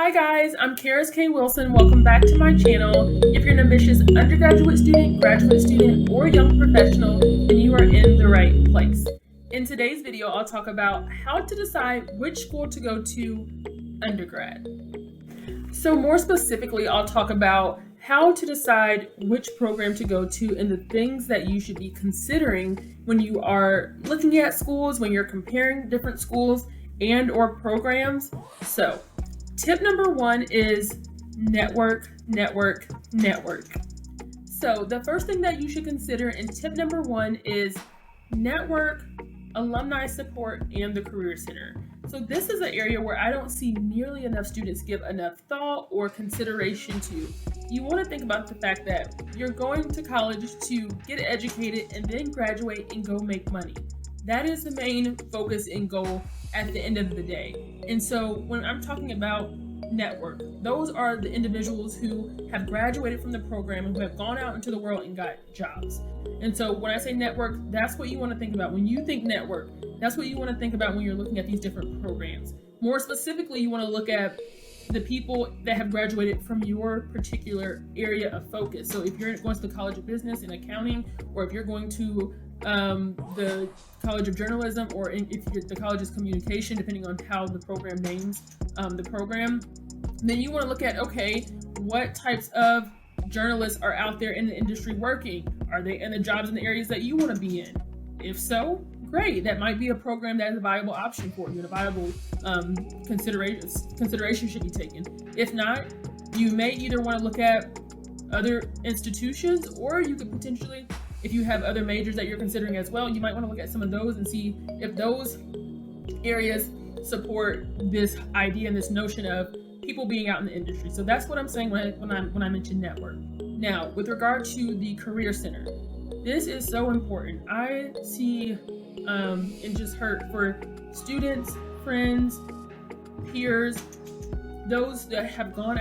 Hi guys, I'm Karis K. Wilson. Welcome back to my channel. If you're an ambitious undergraduate student, graduate student, or young professional, then you are in the right place. In today's video, I'll talk about how to decide which school to go to undergrad. So more specifically, I'll talk about how to decide which program to go to and the things that you should be considering when you are looking at schools, when you're comparing different schools and or programs. So tip number one is network. So the first thing that you should consider in tip number one is network, alumni support, and the Career Center. So this is an area where I don't see nearly enough students give enough thought or consideration to. You want to think about the fact that you're going to college to get educated and then graduate and go make money. That is the main focus and goal at the end of the day. And so when I'm talking about network, those are the individuals who have graduated from the program and who have gone out into the world and got jobs. And so when I say network, that's what you want to think about. When you think network, that's what you want to think about when you're looking at these different programs. More specifically, you want to look at the people that have graduated from your particular area of focus. So if you're going to the College of Business and Accounting, or if you're going to the College of Journalism, or if you're the College of Communication, depending on how the program names the program, then you want to look at, okay, what types of journalists are out there in the industry working? Are they in the jobs in the areas that you want to be in? If so, great. That might be a program that is a viable option for you, and a viable consideration should be taken. If not, you may either want to look at other institutions, or you could potentially, if you have other majors that you're considering as well, you might want to look at some of those and see if those areas support this idea and this notion of people being out in the industry. So that's what I'm saying when I mention network. Now, with regard to the Career Center, this is so important. I see and just heard for students, friends, peers, those that have gone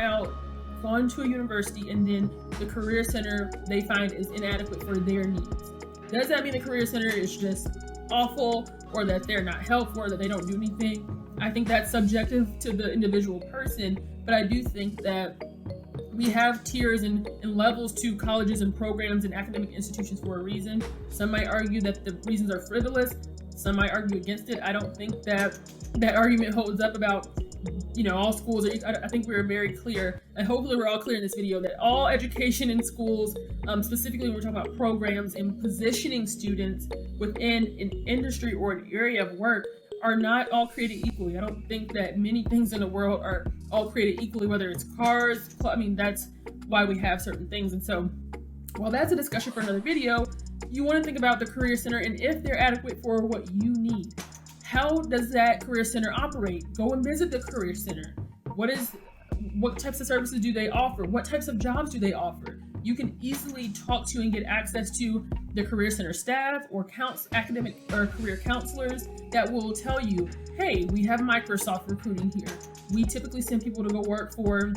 to a university, and then the Career Center they find is inadequate for their needs. Does that mean the Career Center is just awful, or that they're not helpful, or that they don't do anything? I think that's subjective to the individual person, but I do think that we have tiers and levels to colleges and programs and academic institutions for a reason. Some might argue that the reasons are frivolous. Some might argue against it. I don't think that argument holds up about, all schools. I think we're very clear, and hopefully we're all clear in this video, that all education in schools, specifically when we're talking about programs and positioning students within an industry or an area of work, are not all created equally. I don't think that many things in the world are all created equally, whether it's cars. That's why we have certain things. And so, while that's a discussion for another video, you want to think about the Career Center and if they're adequate for what you need. How does that Career Center operate? Go and visit the Career Center. What types of services do they offer? What types of jobs do they offer? You can easily talk to and get access to the Career Center staff or academic or career counselors that will tell you, hey, we have Microsoft recruiting here. We typically send people to go work for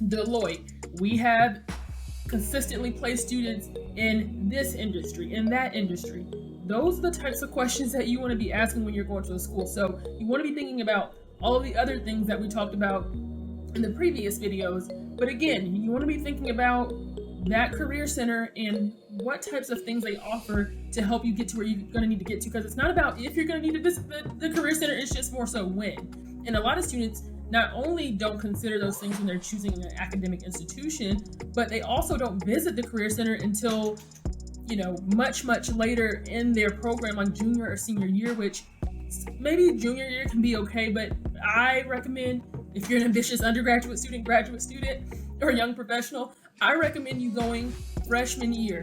Deloitte. We have consistently placed students in this industry, in that industry. Those are the types of questions that you want to be asking when you're going to a school. So you want to be thinking about all of the other things that we talked about in the previous videos. But again, you want to be thinking about that Career Center and what types of things they offer to help you get to where you're going to need to get to. Because it's not about if you're going to need the Career Center, it's just more so when. And a lot of students not only don't consider those things when they're choosing an academic institution, but they also don't visit the Career Center until, much later in their program, like junior or senior year, which maybe junior year can be okay, but I recommend, if you're an ambitious undergraduate student, graduate student, or young professional, I recommend you going freshman year,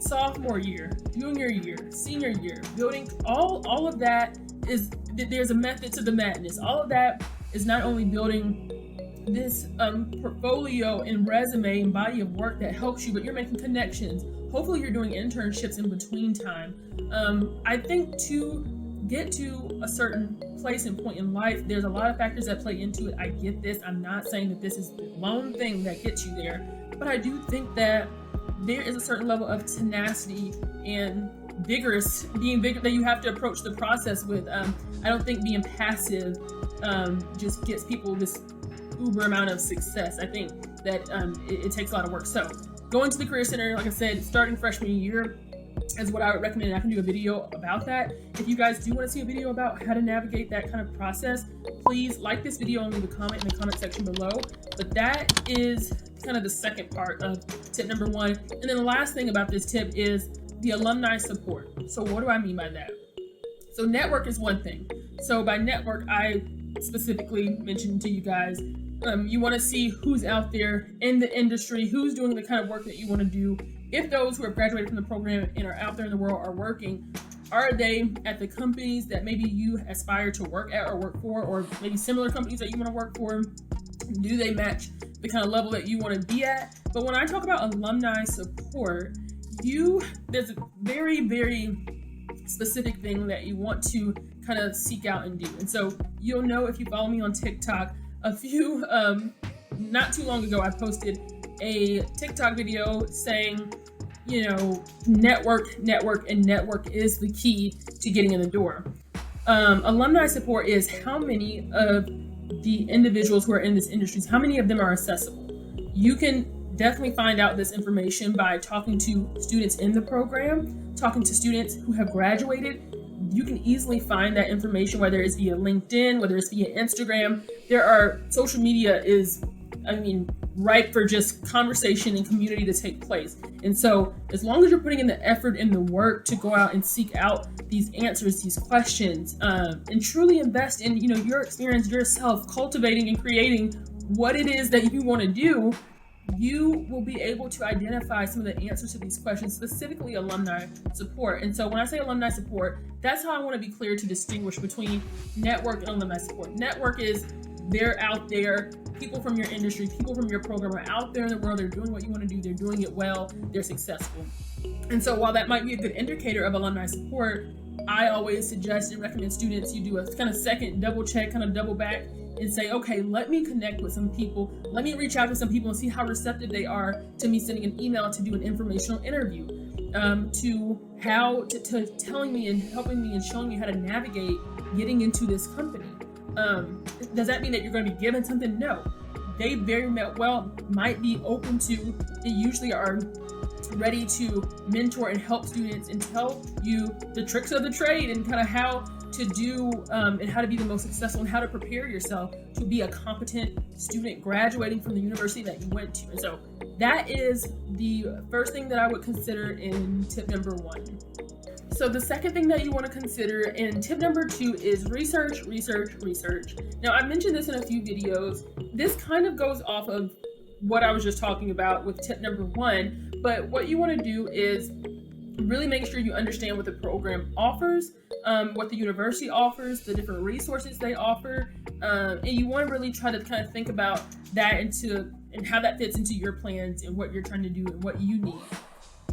sophomore year, junior year, senior year, building all of that. There's a method to the madness. All of that is not only building this portfolio and resume and body of work that helps you, but you're making connections. Hopefully you're doing internships in between time. I think to get to a certain place and point in life, there's a lot of factors that play into it. I get this. I'm not saying that this is the lone thing that gets you there, but I do think that there is a certain level of tenacity and being vigorous that you have to approach the process with. I don't think being passive just gets people this uber amount of success. I think that it takes a lot of work. So going to the Career Center, like I said, starting freshman year is what I would recommend. I can do a video about that. If you guys do want to see a video about how to navigate that kind of process, please like this video and leave a comment in the comment section below. But that is kind of the second part of tip number 1. And then the last thing about this tip is the alumni support. So what do I mean by that? So network is one thing. So by network, I specifically mentioned to you guys, you want to see who's out there in the industry, who's doing the kind of work that you want to do. If those who have graduated from the program and are out there in the world are working, are they at the companies that maybe you aspire to work at or work for, or maybe similar companies that you want to work for? Do they match the kind of level that you want to be at? But when I talk about alumni support, there's a very, very specific thing that you want to kind of seek out and do. And so you'll know if you follow me on TikTok, not too long ago, I posted a TikTok video saying, network, and network is the key to getting in the door. Alumni support is how many of the individuals who are in this industry, how many of them are accessible. You can definitely find out this information by talking to students in the program, talking to students who have graduated. You can easily find that information, whether it's via LinkedIn, whether it's via Instagram. Social media is, ripe for just conversation and community to take place. And so as long as you're putting in the effort and the work to go out and seek out these answers, these questions, and truly invest in, your experience, yourself, cultivating and creating what it is that you want to do, you will be able to identify some of the answers to these questions, specifically alumni support. And so when I say alumni support, that's how I want to be clear to distinguish between network and alumni support. Network is they're out there, people from your industry, people from your program are out there in the world, they're doing what you want to do, they're doing it well, they're successful. And so while that might be a good indicator of alumni support, I always suggest and recommend students you do a kind of second double check, kind of double back, and say, okay, let me connect with some people. Let me reach out to some people and see how receptive they are to me sending an email to do an informational interview, to telling me and helping me and showing me how to navigate getting into this company. Does that mean that you're going to be given something? No. They very well might be open to, they usually are ready to mentor and help students and tell you the tricks of the trade and kind of how to do and how to be the most successful and how to prepare yourself to be a competent student graduating from the university that you went to. And so that is the first thing that I would consider in tip number 1. So the second thing that you want to consider in tip number 2 is research. Now, I mentioned this in a few videos. This kind of goes off of what I was just talking about with tip number 1, but what you want to do is really make sure you understand what the program offers, what the university offers, the different resources they offer, and you want to really try to kind of think about that and how that fits into your plans and what you're trying to do and what you need.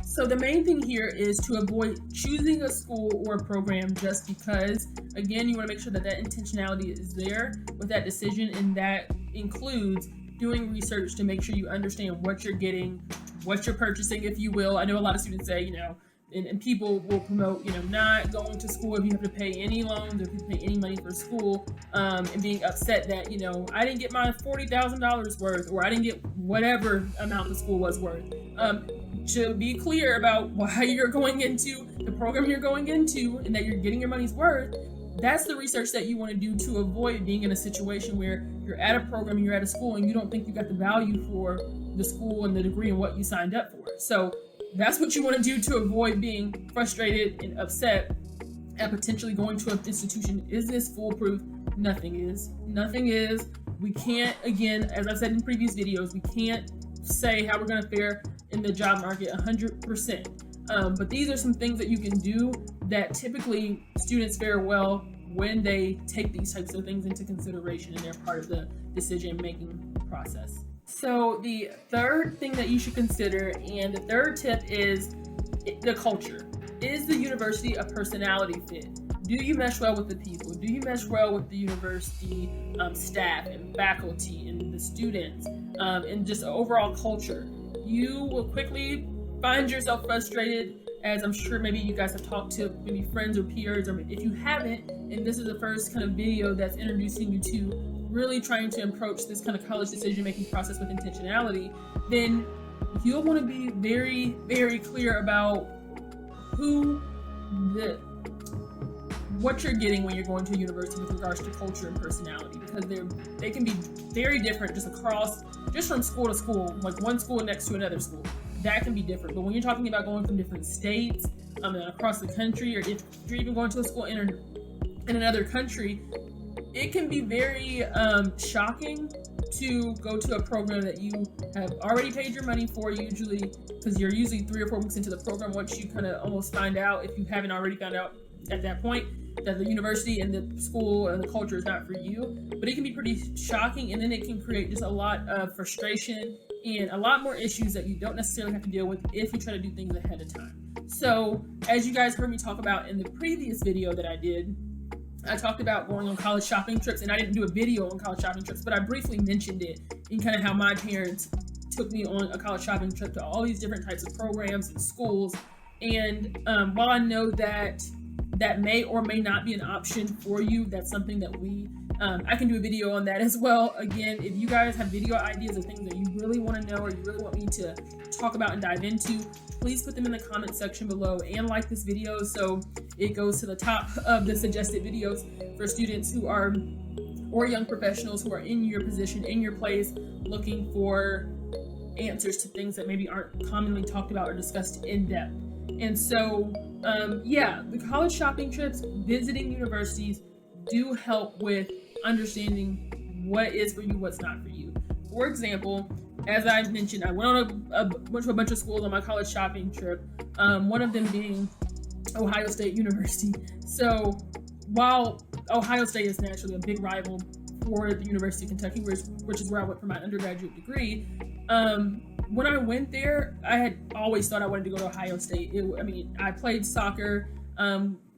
So the main thing here is to avoid choosing a school or a program just because. Again, you want to make sure that intentionality is there with that decision, and that includes doing research to make sure you understand what you're getting, what you're purchasing, if you will. I know a lot of students say, and people will promote, not going to school if you have to pay any loans or if you have to pay any money for school, and being upset that, I didn't get my $40,000 worth, or I didn't get whatever amount the school was worth. To be clear about why you're going into the program you're going into and that you're getting your money's worth, that's the research that you want to do to avoid being in a situation where you're at a program, you're at a school, and you don't think you got the value for the school and the degree and what you signed up for. So that's what you want to do to avoid being frustrated and upset at potentially going to an institution. Is this foolproof? Nothing is. We can't, again, as I've said in previous videos, we can't say how we're going to fare in the job market 100%. But these are some things that you can do that typically students fare well when they take these types of things into consideration and they're part of the decision-making process. So the third thing that you should consider, and the third tip, is the culture. Is the university a personality fit? Do you mesh well with the people? Do you mesh well with the university staff and faculty and the students and just overall culture? You will quickly find yourself frustrated, as I'm sure maybe you guys have talked to maybe friends or peers, or if you haven't, and this is the first kind of video that's introducing you to really trying to approach this kind of college decision-making process with intentionality, then you'll want to be very, very clear about what you're getting when you're going to a university with regards to culture and personality, because they can be very different just from school to school, like one school next to another school. That can be different. But when you're talking about going from different states and across the country, or if you're even going to a school in another country, it can be very shocking to go to a program that you have already paid your money for, usually, because you're usually 3 or 4 weeks into the program once you kind of almost find out, if you haven't already found out at that point, that the university and the school and the culture is not for you. But it can be pretty shocking, and then it can create just a lot of frustration and a lot more issues that you don't necessarily have to deal with if you try to do things ahead of time. So, as you guys heard me talk about in the previous video that I did, I talked about going on college shopping trips, and I didn't do a video on college shopping trips, but I briefly mentioned it in kind of how my parents took me on a college shopping trip to all these different types of programs and schools. And while I know that may or may not be an option for you, that's something that I can do a video on that as well. Again, if you guys have video ideas of things that you really want to know or you really want me to talk about and dive into, please put them in the comment section below and like this video so it goes to the top of the suggested videos for students or young professionals who are in your position, in your place, looking for answers to things that maybe aren't commonly talked about or discussed in depth. And so, the college shopping trips, visiting universities, do help with understanding what is for you, what's not for you. For example, as I mentioned, I went to a bunch of schools on my college shopping trip, one of them being Ohio State University. So while Ohio State is naturally a big rival for the University of Kentucky, which is where I went for my undergraduate degree, when I went there, I had always thought I wanted to go to Ohio State. I played soccer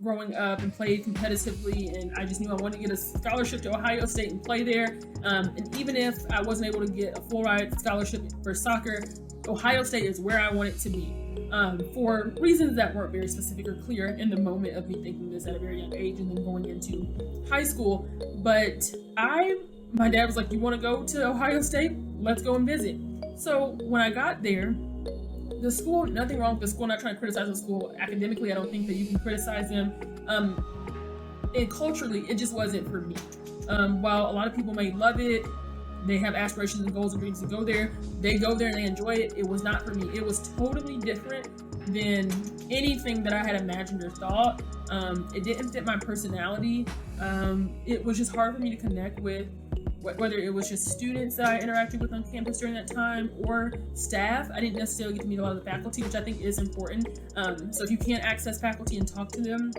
growing up and played competitively, and I just knew I wanted to get a scholarship to Ohio State and play there. And even if I wasn't able to get a full ride scholarship for soccer, Ohio State is where I want it to be, for reasons that weren't very specific or clear in the moment of me thinking this at a very young age and then going into high school. But my dad was like, "You want to go to Ohio State? Let's go and visit." So when I got there, the school, nothing wrong with the school, I'm not trying to criticize the school. Academically, I don't think that you can criticize them. And culturally, it just wasn't for me. While a lot of people may love it, they have aspirations and goals and dreams to go there, they go there and they enjoy it. It was not for me. It was totally different than anything that I had imagined or thought. It didn't fit my personality. It was just hard for me to connect with, whether it was just students that I interacted with on campus during that time or staff. I didn't necessarily get to meet a lot of the faculty, which I think is important. So if you can't access faculty and talk to them,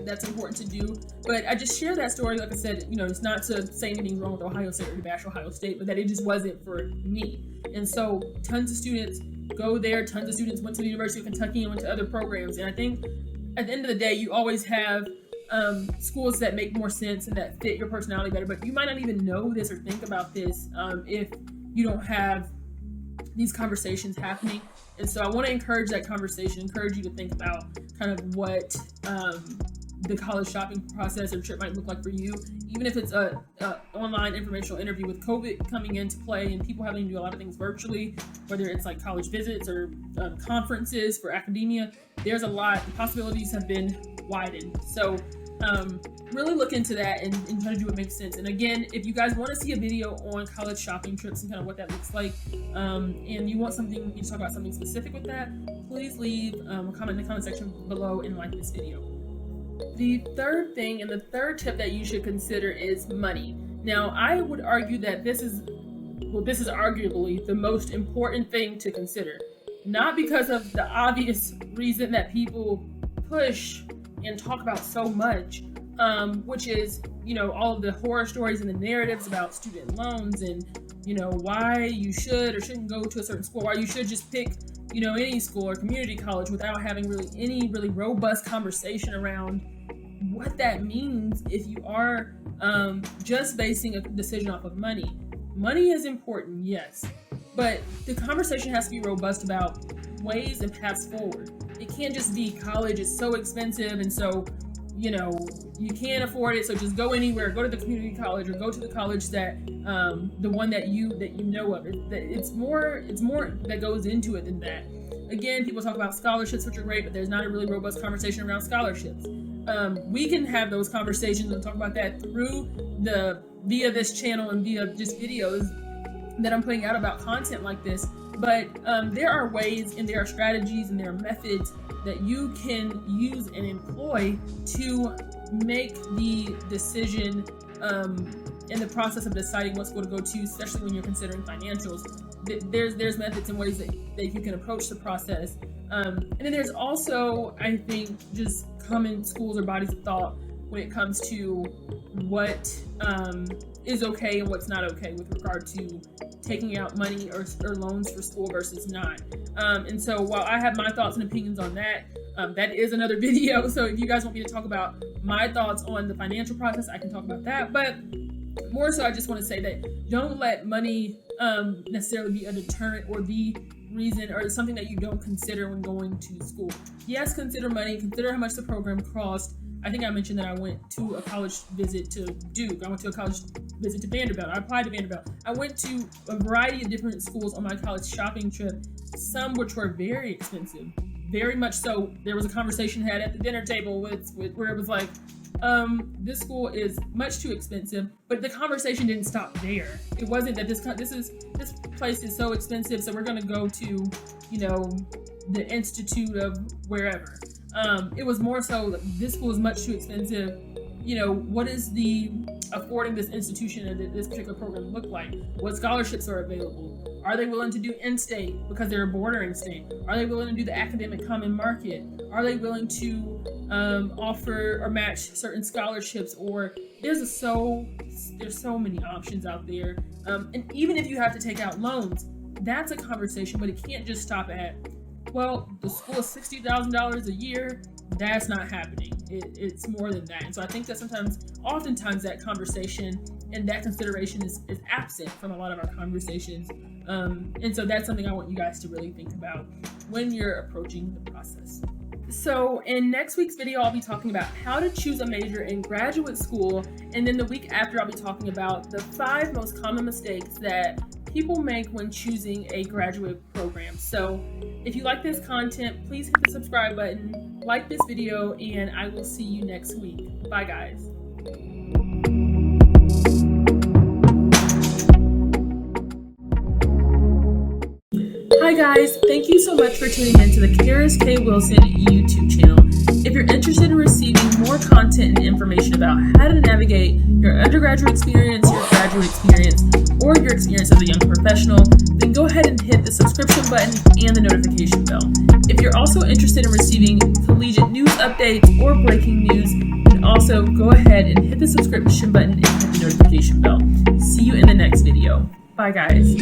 that's important to do. But I just share that story, like I said, it's not to say anything wrong with Ohio State or to bash Ohio State, but that it just wasn't for me. And so tons of students go there, tons of students went to the University of Kentucky and went to other programs. And I think at the end of the day, you always have schools that make more sense and that fit your personality better, but you might not even know this or think about this if you don't have these conversations happening. And so I want to encourage that conversation, encourage you to think about kind of what the college shopping process or trip might look like for you, even if it's a online informational interview. With COVID coming into play and people having to do a lot of things virtually, whether it's like college visits or conferences for academia, there's a lot. The possibilities have been widened. So really look into that and try to do what makes sense. And again, if you guys want to see a video on college shopping trips and kind of what that looks like, and you want something, you talk about something specific with that, please leave a comment in the comment section below and like this video. The third thing and the third tip that you should consider is money. Now, I would argue that this is arguably the most important thing to consider. Not because of the obvious reason that people push and talk about so much, which is, all of the horror stories and the narratives about student loans and, why you should or shouldn't go to a certain school, why you should just pick, any school or community college without having any really robust conversation around what that means if you are just basing a decision off of money. Money is important, yes, but the conversation has to be robust about ways and paths forward. It can't just be college is so expensive, and so you can't afford it, so just go anywhere, go to the community college or go to the college that the one that you know of. It's more that goes into it than that. Again, people talk about scholarships, which are great, but there's not a really robust conversation around scholarships. We can have those conversations and talk about that via this channel and via just videos that I'm putting out about content like this. But there are ways and there are strategies and there are methods that you can use and employ to make the decision in the process of deciding what school to go to, especially when you're considering financials. There's methods and ways that you can approach the process. And then there's also, I think, just common schools or bodies of thought when it comes to what is okay and what's not okay with regard to taking out money or loans for school versus not. And so while I have my thoughts and opinions on that, that is another video. So if you guys want me to talk about my thoughts on the financial process, I can talk about that. But more so, I just want to say that don't let money necessarily be a deterrent or the reason or something that you don't consider when going to school. Yes, consider money, consider how much the program cost. I think I mentioned that I went to a college visit to Duke. I went to a college visit to Vanderbilt. I applied to Vanderbilt. I went to a variety of different schools on my college shopping trip, some which were very expensive, very much so. There was a conversation had at the dinner table with where it was like, this school is much too expensive, but the conversation didn't stop there. It wasn't that this place is so expensive, so we're going to go to, the institute of wherever. It was more so this school is much too expensive. What is the affording this institution and this particular program look like? What scholarships are available? Are they willing to do in-state because they're a bordering state? Are they willing to do the academic common market? Are they willing to offer or match certain scholarships? Or there's so many options out there. And even if you have to take out loans, that's a conversation, but it can't just stop at, well, the school is $60,000 a year. That's not happening. It's more than that. And so I think that oftentimes that conversation and that consideration is absent from a lot of our conversations. And so that's something I want you guys to really think about when you're approaching the process. So in next week's video, I'll be talking about how to choose a major in graduate school. And then the week after, I'll be talking about the 5 most common mistakes that people make when choosing a graduate program. So if you like this content, please hit the subscribe button, like this video, and I will see you next week. Bye, guys. Hi guys, thank you so much for tuning in to the Karis K YouTube channel. If you're interested in receiving more content and information about how to navigate your undergraduate experience, your graduate experience, or your experience as a young professional, then go ahead and hit the subscription button and the notification bell. If you're also interested in receiving collegiate news updates or breaking news, then also go ahead and hit the subscription button and hit the notification bell. See you in the next video. Bye guys.